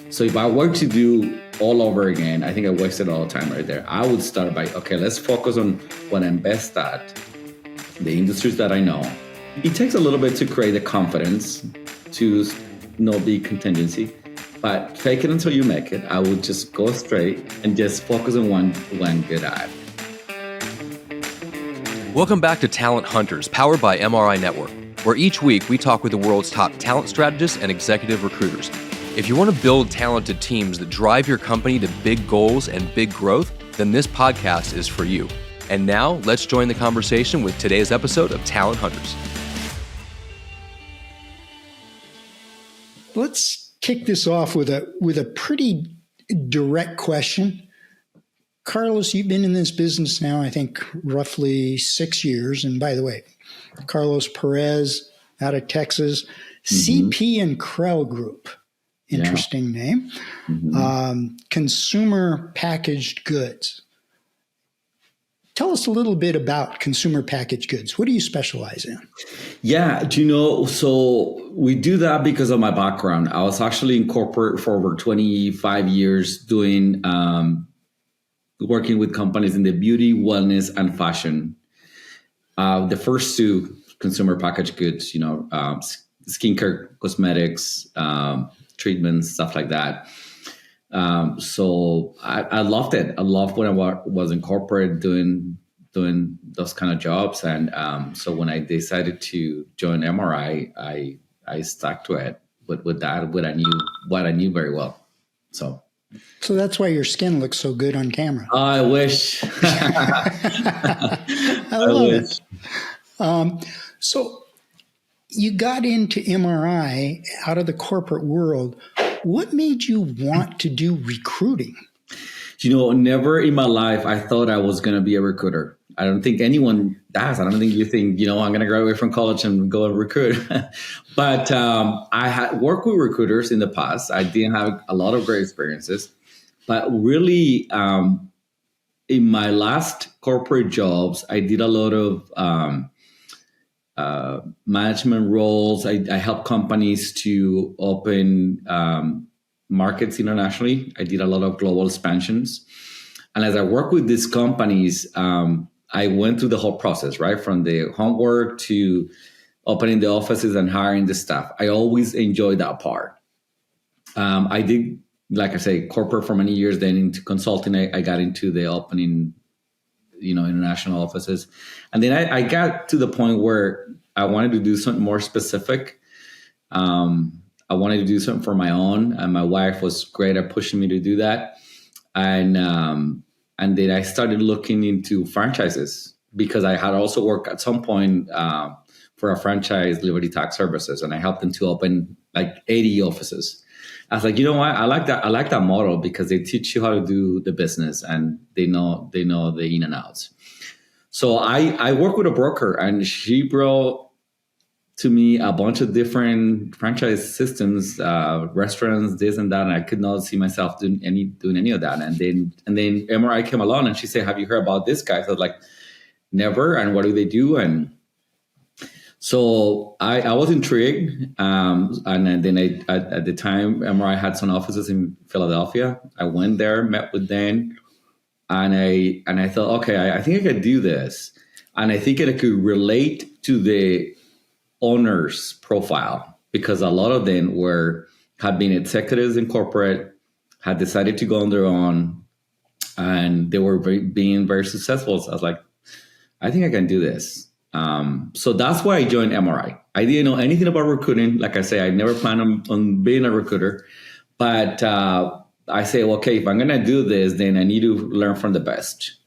So if I were to do all over again, I think I wasted all the time right there. I would start by, okay, let's focus on what I'm best at, the industries that I know. It takes a little bit to create the confidence to not be contingency, but fake it until you make it. I would just go straight and just focus on one good eye. Welcome back to Talent Hunters, powered by MRINetwork, where each week we talk with the world's top talent strategists and executive recruiters. If you want to build talented teams that drive your company to big goals and big growth, then this podcast is for you. And now, let's join the conversation with today's episode of Talent Hunters. Let's kick this off with a pretty direct question. Carlos, you've been in this business now, I think, roughly 6 years. And by the way, Carlos Perez out of Texas, CP and KRELL Group. Interesting name. Consumer packaged goods. Tell us a little bit about consumer packaged goods. What do you specialize in? Yeah, so we do that because of my background. I was actually in corporate for over 25 years doing working with companies in the beauty, wellness, and fashion. The first two, consumer packaged goods, skincare, cosmetics, treatments, stuff like that. So I loved it. I loved when I was in corporate doing those kind of jobs. And so when I decided to join MRI, I stuck to it with what I knew very well. So that's why your skin looks so good on camera. I wish. I love it. So you got into MRI out of the corporate world. What made you want to do recruiting? Never in my life I thought I was going to be a recruiter. I don't think anyone does. I don't think you think, I'm going to graduate from college and go and recruit. But I had worked with recruiters in the past. I didn't have a lot of great experiences. But really, in my last corporate jobs, I did a lot of management roles. I helped companies to open markets internationally. I did a lot of global expansions. And as I work with these companies, I went through the whole process, right? From the homework to opening the offices and hiring the staff. I always enjoyed that part. I did, like I say, corporate for many years. Then into consulting, I got into the opening, international offices. And then I got to the point where I wanted to do something more specific. I wanted to do something for my own. And my wife was great at pushing me to do that. And then I started looking into franchises because I had also worked at some point for a franchise, Liberty Tax Services, and I helped them to open like 80 offices. I was like, you know what? I like that. I like that model because they teach you how to do the business and they know the in and outs. So I work with a broker and she brought to me a bunch of different franchise systems, restaurants, this and that, and I could not see myself doing any of that. And then MRI came along and she said, "Have you heard about this guy?" So I was like, "Never." And what do they do? And so I was intrigued. And then at the time, MRI had some offices in Philadelphia. I went there, met with them, and I thought, okay, I think I could do this, and I think I could relate to the owner's profile because a lot of them had been executives in corporate, had decided to go on their own, and they were being very successful. So I was like, I think I can do this. So that's why I joined MRI. I didn't know anything about recruiting. Like I say, I never planned on being a recruiter, but I say, okay, if I'm going to do this, then I need to learn from the best.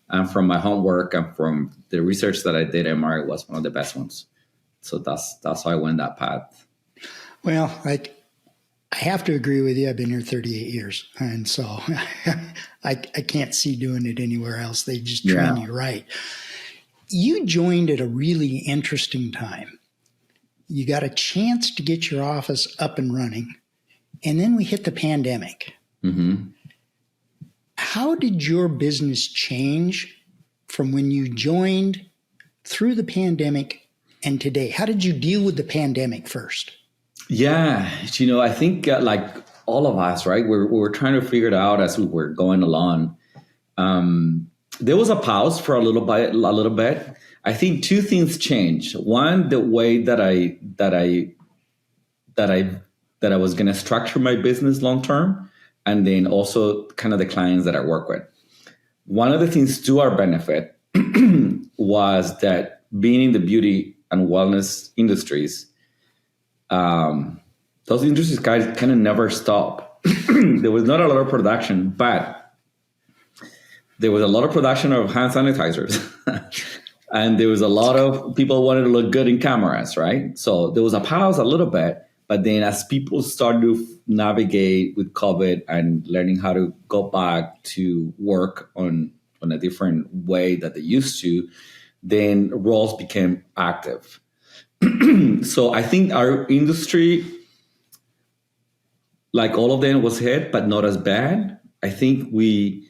And from my homework and from the research that I did, MRI was one of the best ones. So that's how I went that path. Well, I have to agree with you. I've been here 38 years. And so I can't see doing it anywhere else. They just train you right. You joined at a really interesting time. You got a chance to get your office up and running. And then we hit the pandemic. Mm-hmm. How did your business change from when you joined through the pandemic and today? How did you deal with the pandemic first? Yeah, I think like all of us, right? We were trying to figure it out as we were going along. There was a pause for a little bit. I think two things changed. One, the way that I was going to structure my business long term, and then also kind of the clients that I work with. One of the things to our benefit was that being in the beauty and wellness industries, those industries guys kind of never stop. There was not a lot of production, but there was a lot of production of hand sanitizers. And there was a lot of people wanted to look good in cameras, right? So there was a pause a little bit, but then as people started to navigate with COVID and learning how to go back to work on a different way that they used to, then roles became active. So I think our industry, like all of them, was hit, but not as bad. I think we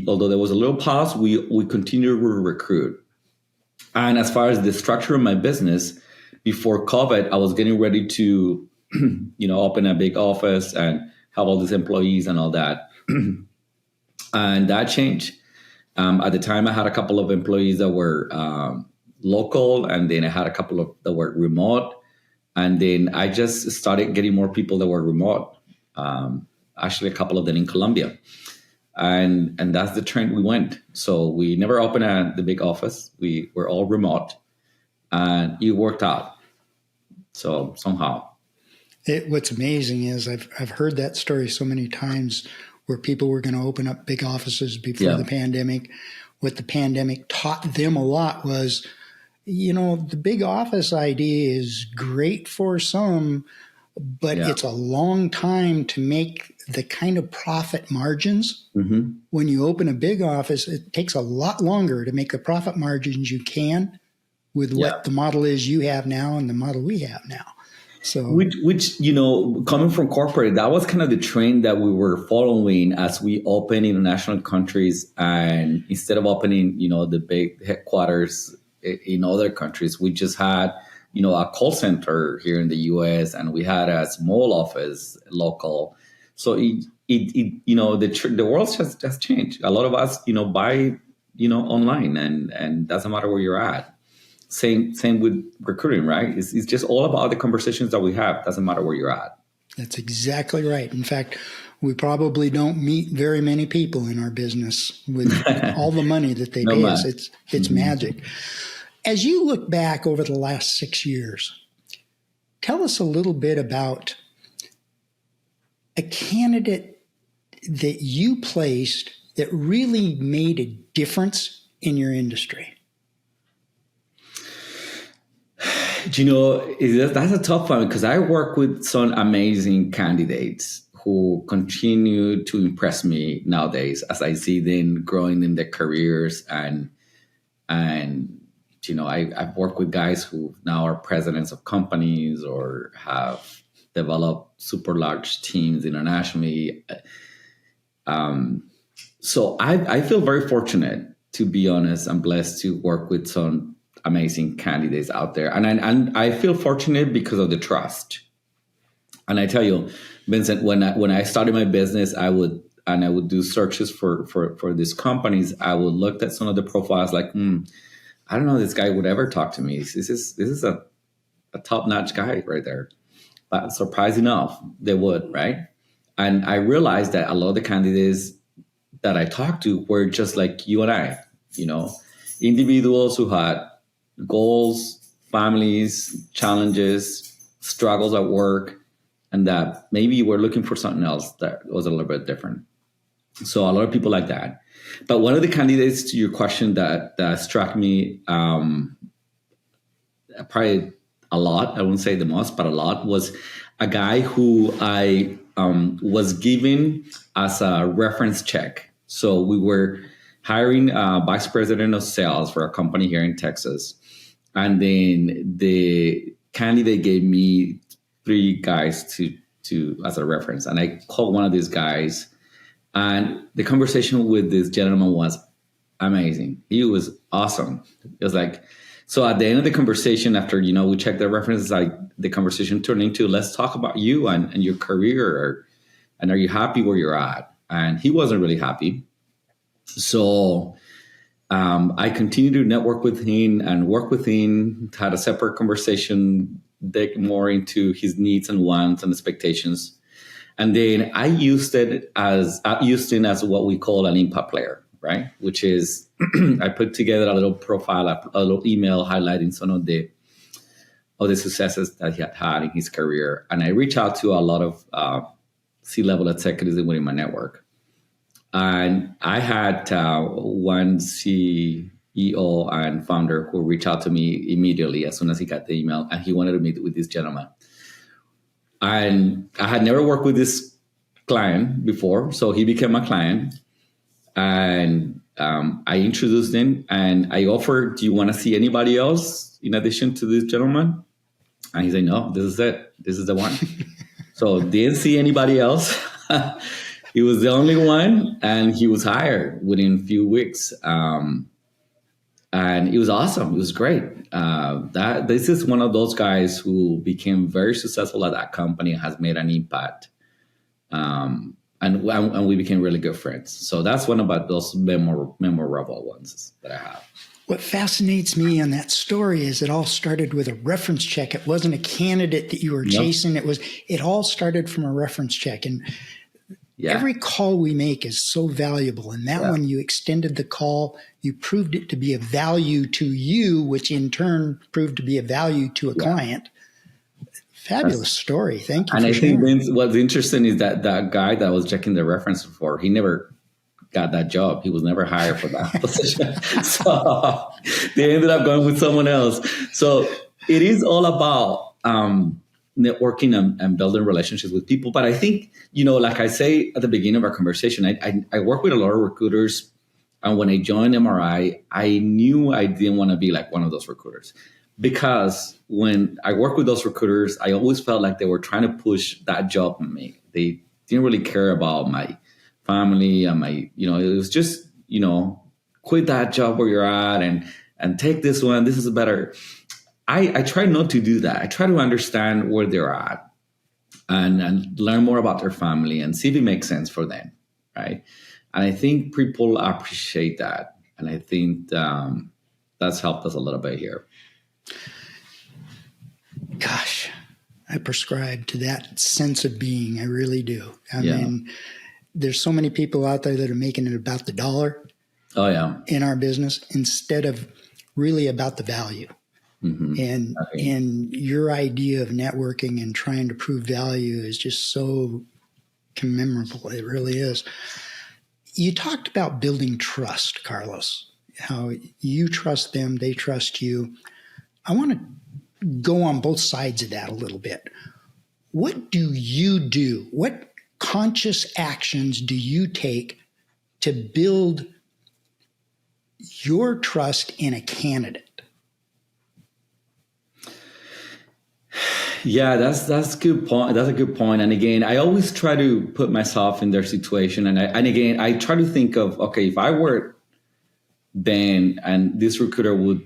although there was a little pause, we continued to recruit. And as far as the structure of my business, before COVID, I was getting ready to, open a big office and have all these employees and all that. And that changed. At the time, I had a couple of employees that were local, and then I had a couple of that were remote. And then I just started getting more people that were remote. Actually, a couple of them in Colombia. And that's the trend we went. So we never opened the big office. We were all remote, and it worked out. So somehow. What's amazing is I've heard that story so many times where people were going to open up big offices before the pandemic. What the pandemic taught them a lot was, the big office idea is great for some, but it's a long time to make the kind of profit margins. Mm-hmm. When you open a big office, it takes a lot longer to make the profit margins you can with what the model is you have now and the model we have now. So, which coming from corporate, that was kind of the trend that we were following as we open international countries, and instead of opening, the big headquarters in other countries, we just had, a call center here in the U.S. and we had a small office local. So the world has changed. A lot of us, buy, online, and doesn't matter where you're at. Same with recruiting, right? It's just all about the conversations that we have. Doesn't matter where you're at. That's exactly right. In fact, we probably don't meet very many people in our business with all the money that they pay us. It's magic. As you look back over the last 6 years, tell us a little bit about a candidate that you placed that really made a difference in your industry. That's a tough one because I work with some amazing candidates who continue to impress me nowadays as I see them growing in their careers. And I've worked with guys who now are presidents of companies or have developed super large teams internationally. So I feel very fortunate, to be honest. I'm blessed to work with some amazing candidates out there. And I feel fortunate because of the trust. And I tell you, Vincent, when I started my business, I would do searches for these companies. I would look at some of the profiles like, I don't know if this guy would ever talk to me. This is a top-notch guy right there. But surprising enough, they would, right? And I realized that a lot of the candidates that I talked to were just like you and I, individuals who had goals, families, challenges, struggles at work, and that maybe we're looking for something else that was a little bit different. So a lot of people like that. But one of the candidates to your question that struck me probably a lot, I wouldn't say the most, but a lot, was a guy who I was given as a reference check. So we were hiring a vice president of sales for a company here in Texas. And then the candidate gave me 3 guys to as a reference. And I called one of these guys, and the conversation with this gentleman was amazing. He was awesome. It was like, So at the end of the conversation, after, we checked the references, the conversation turned into, let's talk about you and your career, and are you happy where you're at? And he wasn't really happy. So I continued to network with him and work with him, had a separate conversation, dig more into his needs and wants and expectations. And then I used him as what we call an impact player, right? Which is I put together a little profile, a little email highlighting some of the successes that he had in his career. And I reached out to a lot of C-level executives within my network. And I had one CEO and founder who reached out to me immediately as soon as he got the email, and he wanted to meet with this gentleman. And I had never worked with this client before, so he became my client. And I introduced him, and I offered, do you want to see anybody else in addition to this gentleman? And he said, no, this is it. This is the one. So didn't see anybody else. He was the only one, and he was hired within a few weeks. And it was awesome. It was great. This is one of those guys who became very successful at that company and has made an impact. And we became really good friends. So that's one about those memorable ones that I have. What fascinates me on that story is it all started with a reference check. It wasn't a candidate that you were chasing. It all started from a reference check. And every call we make is so valuable. And that one, you extended the call, you proved it to be of value to you, which in turn proved to be of value to a client. Fabulous story. Thank you. And I think what's interesting is that guy that I was checking the reference for, he never got that job. He was never hired for that position. So they ended up going with someone else. So it is all about networking and building relationships with people. But I think, like I say at the beginning of our conversation, I work with a lot of recruiters. And when I joined MRI, I knew I didn't want to be like one of those recruiters. Because when I work with those recruiters, I always felt like they were trying to push that job on me. They didn't really care about my family and my, it was just, quit that job where you're at and take this one. This is better. I try not to do that. I try to understand where they're at and learn more about their family and see if it makes sense for them, right? And I think people appreciate that. And I think that's helped us a little bit here. Gosh, I prescribe to that sense of being. I really do. I mean, there's so many people out there that are making it about the dollar in our business instead of really about the value. Mm-hmm. And your idea of networking and trying to prove value is just so commemorable. It really is. You talked about building trust, Carlos, how you trust them, they trust you. I want to go on both sides of that a little bit. What do you do? What conscious actions do you take to build your trust in a candidate? Yeah, that's a good point. That's a good point. And again, I always try to put myself in their situation. And again, I try to think of, okay, if I were Ben and this recruiter would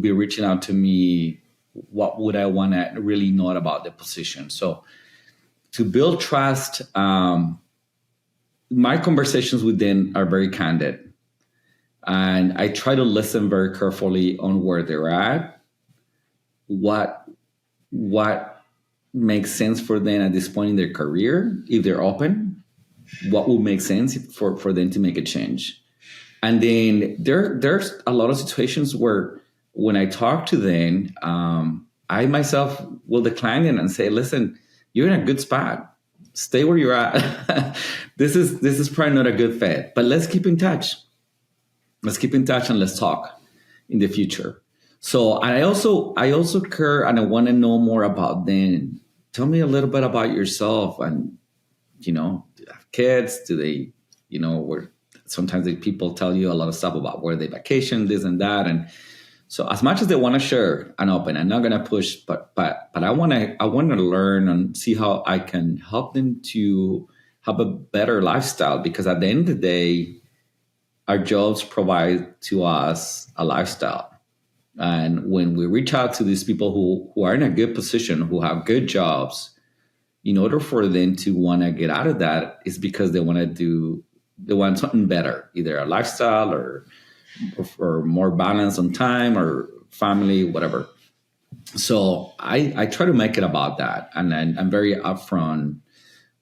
be reaching out to me, what would I want to really know about the position? So to build trust, my conversations with them are very candid. And I try to listen very carefully on where they're at, what makes sense for them at this point in their career, if they're open, what would make sense for them to make a change. And then there's a lot of situations where when I talk to them, I myself will decline it and say, listen, you're in a good spot. Stay where you're at. This is probably not a good fit, but let's keep in touch. Let's keep in touch and let's talk in the future. So I also care and I want to know more about them. Tell me a little bit about yourself and, do you have kids? Do they, where sometimes people tell you a lot of stuff about where they vacation, this and that. And so as much as they want to share and open, I'm not going to push, but I want to learn and see how I can help them to have a better lifestyle, because at the end of the day, our jobs provide to us a lifestyle. And when we reach out to these people who are in a good position, who have good jobs, in order for them to want to get out of that, is because they want something better, either a lifestyle or more balance on time or family, whatever. So I try to make it about that. And I'm very upfront.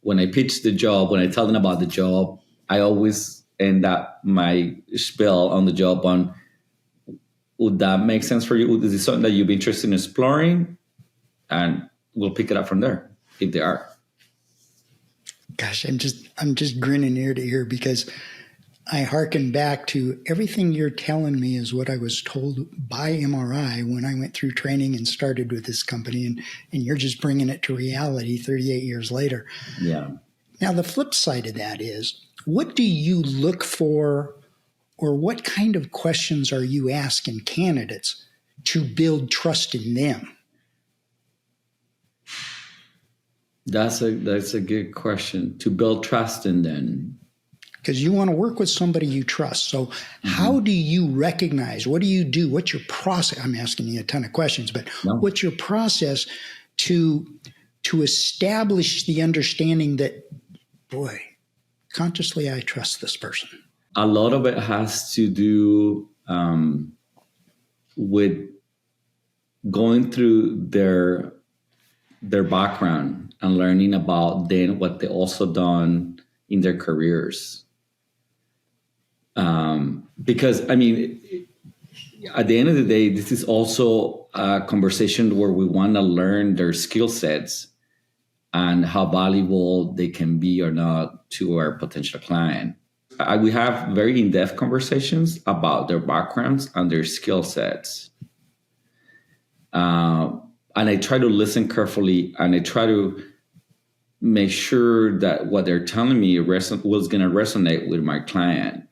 When I pitch the job, when I tell them about the job, I always end up my spiel on the job on, would that make sense for you? Is this something that you'd be interested in exploring? And we'll pick it up from there if they are. Gosh, I'm just grinning ear to ear because I hearken back to everything you're telling me is what I was told by MRI when I went through training and started with this company, and you're just bringing it to reality 38 years later. Yeah. Now, the flip side of that is, what do you look for, or what kind of questions are you asking candidates to build trust in them? That's a good question. To build trust in them. Because you want to work with somebody you trust. So how do you recognize? What do you do? What's your process? I'm asking you a ton of questions, but what's your process to establish the understanding that, boy, consciously I trust this person? A lot of it has to do with going through their background and learning about then what they also done in their careers. Because, I mean, at the end of the day, this is also a conversation where we want to learn their skill sets and how valuable they can be or not to our potential client. We have very in-depth conversations about their backgrounds and their skill sets. And I try to listen carefully, and I try to make sure that what they're telling me was going to resonate with my client.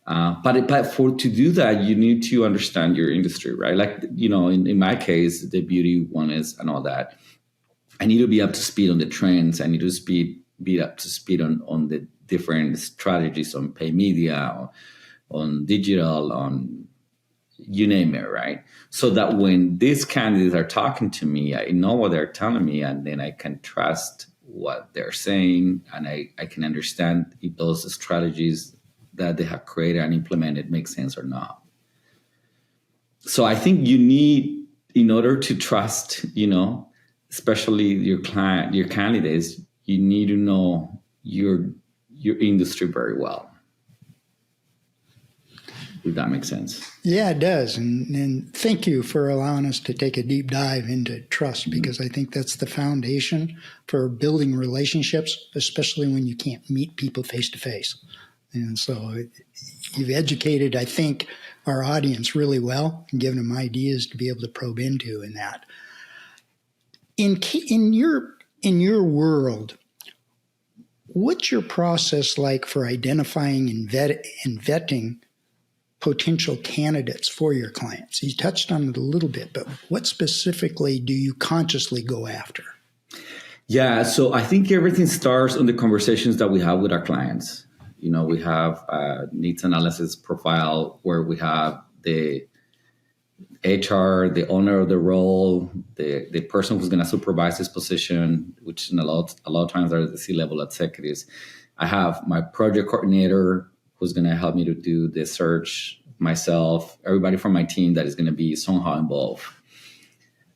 But to do that, you need to understand your industry, right? Like, in my case, the beauty one is and all that. I need to be up to speed on the trends. I need to be up to speed on the different strategies on paid media, on digital, on you name it, right? So that when these candidates are talking to me, I know what they're telling me, and then I can trust what they're saying, and I can understand if those strategies that they have created and implemented make sense or not. So I think you need, in order to trust, especially your client, your candidates, you need to know your industry very well. If that makes sense. Yeah, it does. And thank you for allowing us to take a deep dive into trust, because I think that's the foundation for building relationships, especially when you can't meet people face to face. And so you've educated, I think, our audience really well and given them ideas to be able to probe into in that. In your world, what's your process like for identifying and vetting potential candidates for your clients? You touched on it a little bit, but what specifically do you consciously go after? Yeah, so I think everything starts on the conversations that we have with our clients. We have a needs analysis profile where we have the HR, the owner of the role, the person who's going to supervise this position, which in a lot of times are the C-level executives. I have my project coordinator who's going to help me to do the search, myself, everybody from my team that is going to be somehow involved.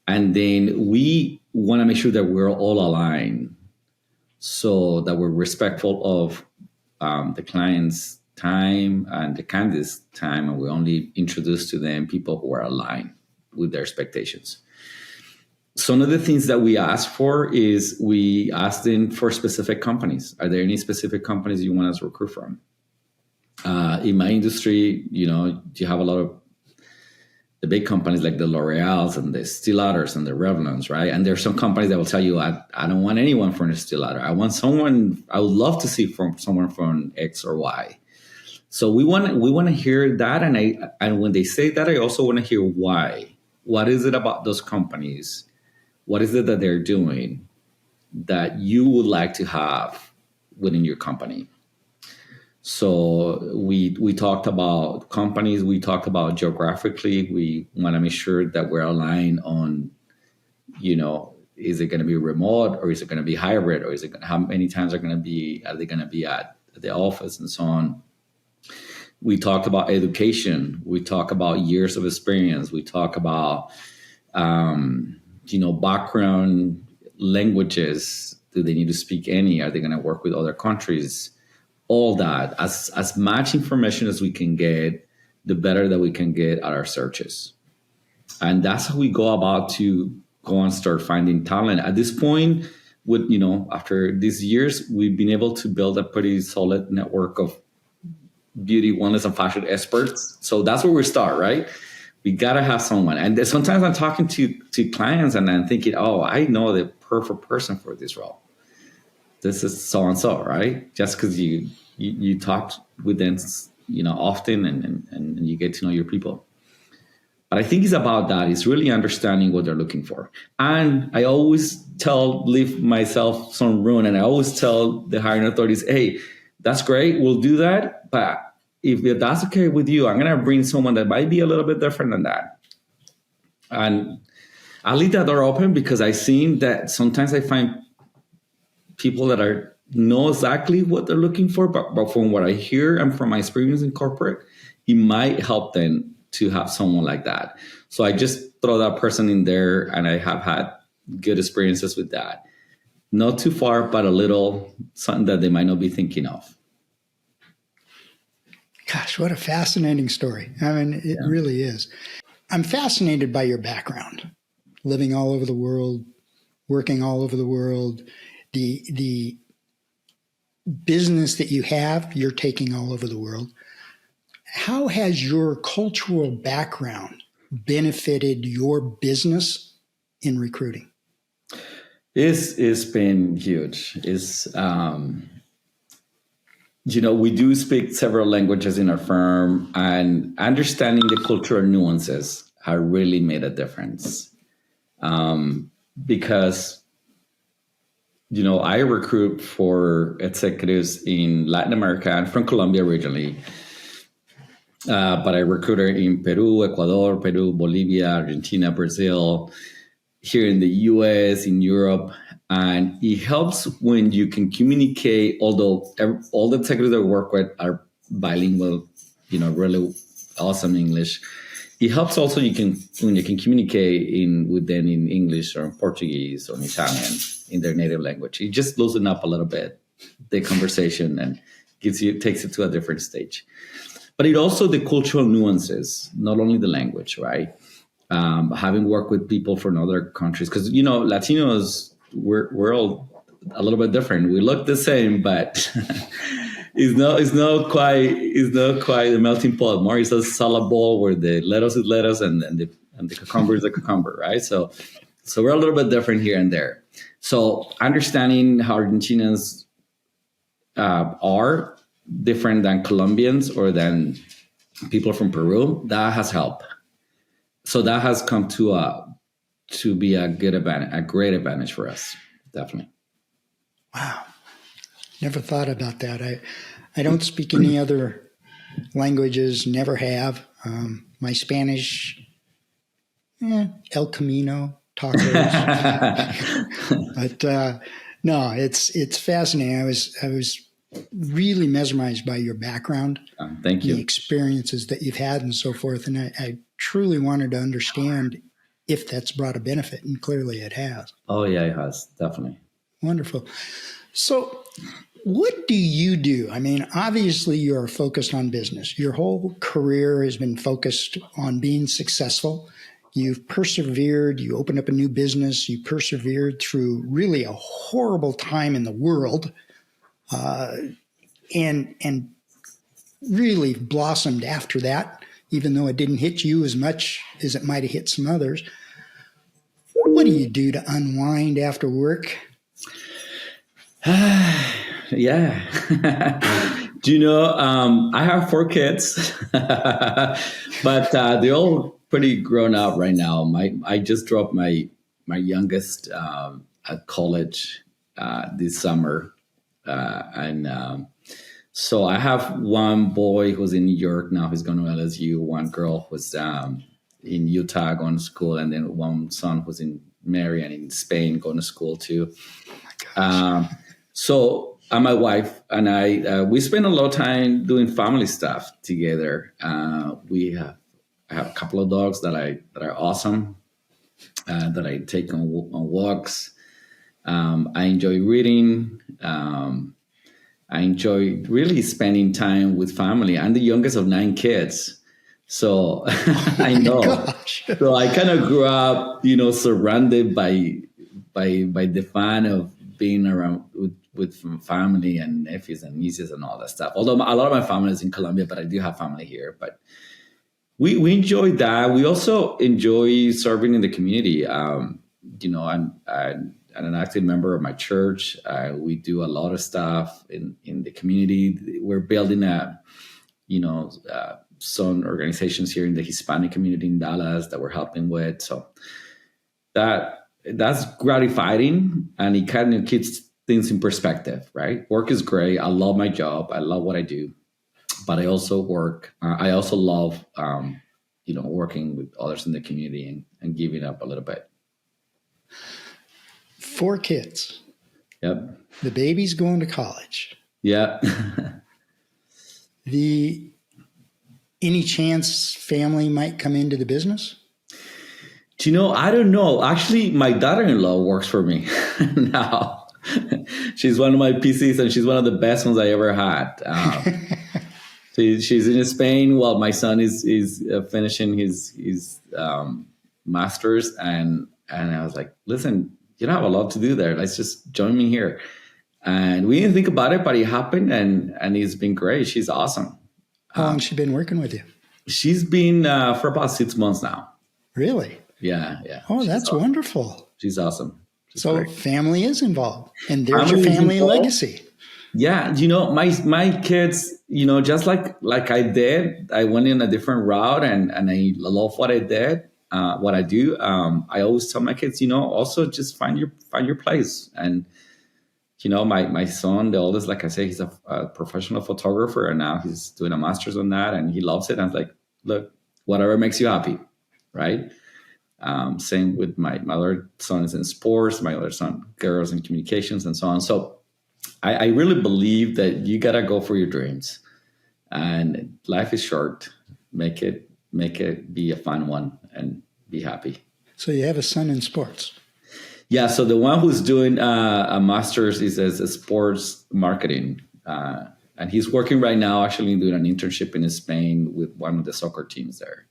And then we want to make sure that we're all aligned so that we're respectful of the client's time and the candidate's time, and we only introduce to them people who are aligned with their expectations. Some of the things that we ask for is we ask them for specific companies. Are there any specific companies you want us to recruit from? In my industry, you have a lot of the big companies like the L'Oreals and the Estée Lauders and the Revlons, right? And there's some companies that will tell you, I don't want anyone from Estée Lauder. I want someone, I would love to see someone from X or Y. So we want to hear that, and when they say that, I also want to hear why. What is it about those companies? What is it that they're doing that you would like to have within your company? So we talked about companies, we talked about geographically. We want to make sure that we're aligned on, is it going to be remote or is it going to be hybrid, or how many times are they going to be at the office and so on. We talked about education. We talk about years of experience. We talk about, background, languages. Do they need to speak any? Are they going to work with other countries? All that. As much information as we can get, the better that we can get at our searches. And that's how we go about to go and start finding talent. At this point, after these years, we've been able to build a pretty solid network of beauty, wellness, and fashion experts. So that's where we start, right? We got to have someone. And sometimes I'm talking to clients and I'm thinking, oh, I know the perfect person for this role. This is so-and-so, right? Just because you talk with them, often and you get to know your people. But I think it's about that. It's really understanding what they're looking for. And I always leave myself some room, and I always tell the hiring authorities, hey, that's great, we'll do that. But if that's okay with you, I'm going to bring someone that might be a little bit different than that. And I leave that door open because I've seen that sometimes I find people that know exactly what they're looking for, but from what I hear and from my experience in corporate, it might help them to have someone like that. So I just throw that person in there, and I have had good experiences with that. Not too far, but a little something that they might not be thinking of. Gosh, what a fascinating story. I mean, it really is. I'm fascinated by your background, living all over the world, working all over the world. The business that you have, you're taking all over the world. How has your cultural background benefited your business in recruiting? It's been huge. We do speak several languages in our firm, and understanding the cultural nuances have really made a difference. Because I recruit for executives in Latin America. I'm from Colombia originally, but I recruited in Peru, Ecuador, Bolivia, Argentina, Brazil, here in the US, in Europe. And it helps when you can communicate, although all the executives that I work with are bilingual, really awesome English. It helps also when you can communicate with them in English or in Portuguese or in Italian in their native language. It just loosens up a little bit the conversation and takes it to a different stage. But it also the cultural nuances, not only the language, right? Having worked with people from other countries, because Latinos, we're all a little bit different. We look the same, but it's not quite a melting pot. More is a salad bowl where the lettuce is lettuce and the cucumber is a cucumber, right? So we're a little bit different here and there. So understanding how Argentinians are different than Colombians or than people from Peru, that has helped. So that has come to be a great advantage for us, definitely. Wow. Never thought about that. I don't speak any other languages, never have. My Spanish, El Camino, tacos. But no, it's fascinating. I was really mesmerized by your background. Thank you. The experiences that you've had and so forth. And I truly wanted to understand if that's brought a benefit, and clearly it has. Oh, yeah, it has, definitely. Wonderful. So what do you do? I mean, obviously you are focused on business. Your whole career has been focused on being successful. You've persevered. You opened up a new business. You persevered through really a horrible time in the world, and really blossomed after that, even though it didn't hit you as much as it might have hit some others. What do you do to unwind after work? Yeah. I have 4 kids, but they're all pretty grown up right now. I just dropped my youngest at college this summer. So I have one boy who's in New York now. He's going to LSU. One girl who's in Utah going to school, and then one son who's in Marion in Spain going to school too. So and my wife and I, we spend a lot of time doing family stuff together. I have a couple of dogs that are awesome, that I take on walks. I enjoy reading. I enjoy really spending time with family. I'm the youngest of 9 kids. So I know. Gosh. So I kind of grew up, surrounded by the fun of being around with family and nephews and nieces and all that stuff. Although a lot of my family is in Colombia, but I do have family here. But we enjoy that. We also enjoy serving in the community. I'm an active member of my church. We do a lot of stuff in the community. We're building some organizations here in the Hispanic community in Dallas that we're helping with. So that's gratifying, and it kind of keeps things in perspective, right? Work is great. I love my job. I love what I do, but I also work. I also love, working with others in the community and giving up a little bit. 4 kids. Yep. The baby's going to college. Yeah. Any chance family might come into the business? Do you know? I don't know. Actually, my daughter-in-law works for me now. She's one of my PCs, and she's one of the best ones I ever had. She's in Spain while my son is finishing his master's, and I was like, listen, you don't have a lot to do there. Let's just join me here. And we didn't think about it, but it happened, and it's been great. She's awesome. How long has she been working with you? She's been for about 6 months now. Really? Yeah. Oh, that's awesome. Wonderful. She's awesome. She's so great. Family is involved, and there's your family legacy. Yeah, my kids, just like I did, I went in a different route, and I love what I did, what I do. I always tell my kids, also just find your place. And my son, the oldest, like I say, he's a professional photographer, and now he's doing a master's on that, and he loves it. And I'm like, look, whatever makes you happy, right? Same with my other son is in sports, my other son, girls in communications, and so on. So I really believe that you gotta go for your dreams, and life is short. Make it be a fun one, and be happy. So you have a son in sports. Yeah, so the one who's doing a master's is a sports marketing, and he's working right now actually doing an internship in Spain with one of the soccer teams there.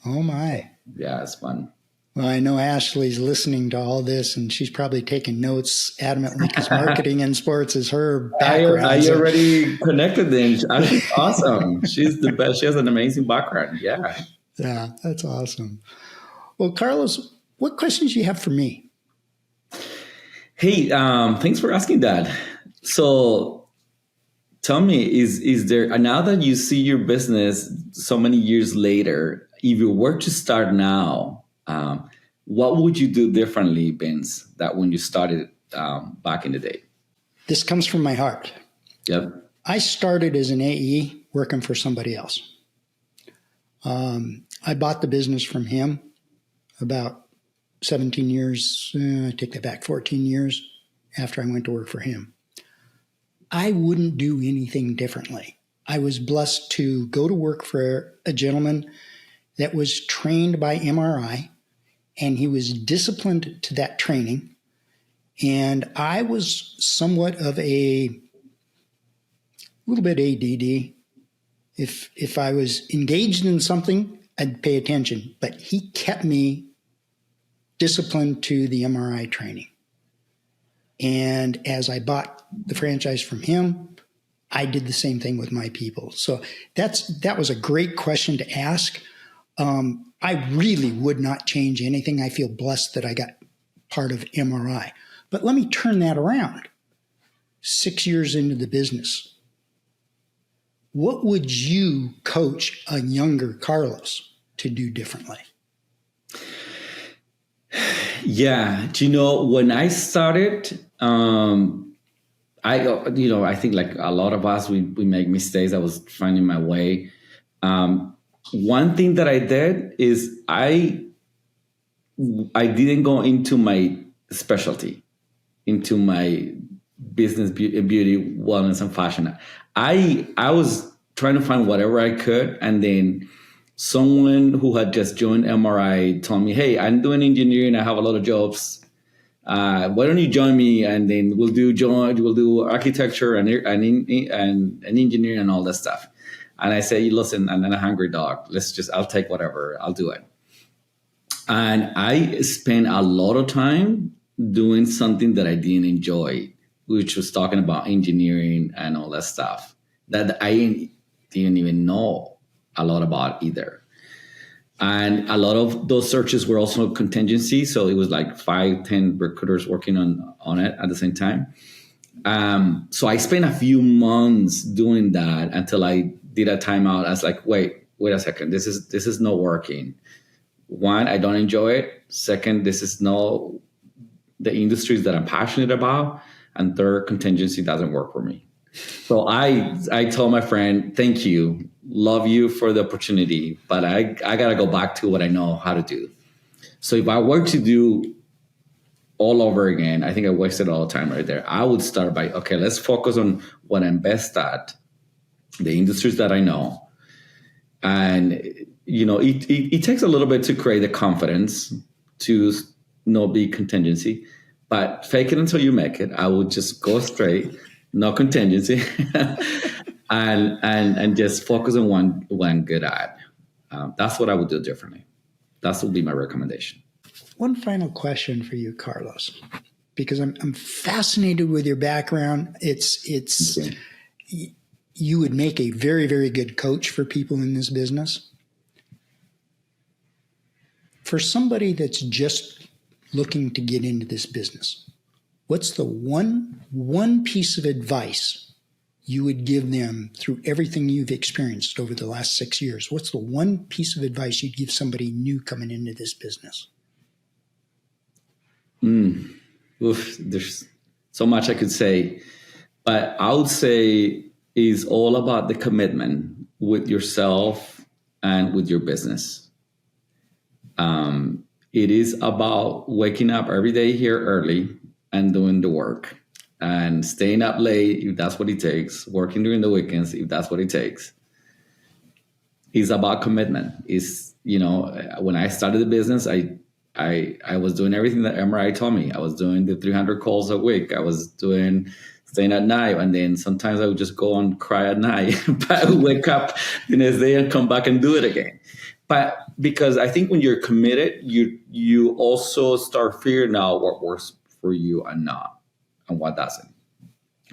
Oh, my. Yeah, it's fun. Well, I know Ashley's listening to all this, and she's probably taking notes adamantly because marketing and sports is her background. I already connected them. She's awesome. She's the best. She has an amazing background. Yeah. Yeah, that's awesome. Well, Carlos, what questions do you have for me? Hey, thanks for asking that. So tell me, is there, now that you see your business so many years later, if you were to start now, what would you do differently, Vince, that when you started back in the day? This comes from my heart. Yep. I started as an AE working for somebody else. I bought the business from him about 17 years, I take that back, 14 years after I went to work for him. I wouldn't do anything differently. I was blessed to go to work for a gentleman that was trained by MRI, and he was disciplined to that training. And I was somewhat of a little bit ADD. If I was engaged in something, I'd pay attention. But he kept me disciplined to the MRI training. And as I bought the franchise from him, I did the same thing with my people. So that was a great question to ask. I really would not change anything. I feel blessed that I got part of MRI. But let me turn that around. 6 years into the business, what would you coach a younger Carlos to do differently? Yeah, when I started, I think like a lot of us, we make mistakes. I was finding my way. One thing that I did is I didn't go into my specialty, into my business, beauty, wellness, and fashion. I was trying to find whatever I could, and then someone who had just joined MRI told me, "Hey, I'm doing engineering. I have a lot of jobs. Why don't you join me? And then we'll do architecture and engineering and all that stuff." And I say, "Listen, I'm not a hungry dog. I'll take whatever. I'll do it." And I spent a lot of time doing something that I didn't enjoy, which was talking about engineering and all that stuff that I didn't even know a lot about either. And a lot of those searches were also contingency. So it was like 5-10 recruiters working on it at the same time. So I spent a few months doing that until I did a timeout. I was like, wait a second. This is not working. One, I don't enjoy it. Second, this is not the industries that I'm passionate about. And third, contingency doesn't work for me. So I told my friend, thank you, love you for the opportunity, but I got to go back to what I know how to do. So if I were to do all over again, I think I wasted all the time right there. I would start by, okay, let's focus on what I'm best at, the industries that I know. And, it takes a little bit to create the confidence to not be contingency, but fake it until you make it. I would just go straight. No contingency, and just focus on one I'm good at. That's what I would do differently. That would be my recommendation. One final question for you, Carlos, because I'm fascinated with your background. It's Okay. You would make a very, very good coach for people in this business. For somebody that's just looking to get into this business, what's the one piece of advice you would give them through everything you've experienced over the last 6 years? What's the one piece of advice you'd give somebody new coming into this business? There's so much I could say, but I would say is all about the commitment with yourself and with your business. It is about waking up every day here early and doing the work and staying up late if that's what it takes, working during the weekends if that's what it takes. It's about commitment. When I started the business, I was doing everything that MRI told me. I was doing the 300 calls a week. I was staying at night, and then sometimes I would just go and cry at night, but I would wake up the next day and come back and do it again. But because I think when you're committed, you also start figuring out what works for you and not, and what doesn't.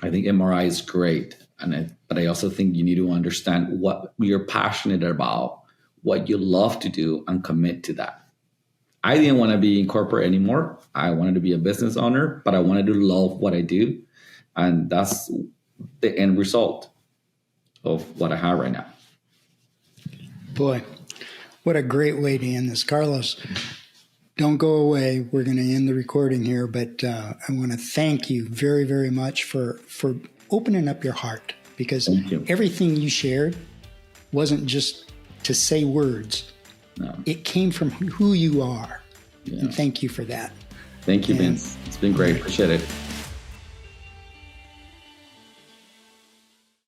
I think MRI is great, but I also think you need to understand what you're passionate about, what you love to do, and commit to that. I didn't want to be in corporate anymore. I wanted to be a business owner, but I wanted to love what I do, and that's the end result of what I have right now. Boy, what a great way to end this. Carlos, don't go away. We're going to end the recording here, but I want to thank you very, very much for opening up your heart, because everything you shared wasn't just to say words. No. It came from who you are. Yeah. And thank you for that. Thank you, Vince. It's been great. Appreciate it.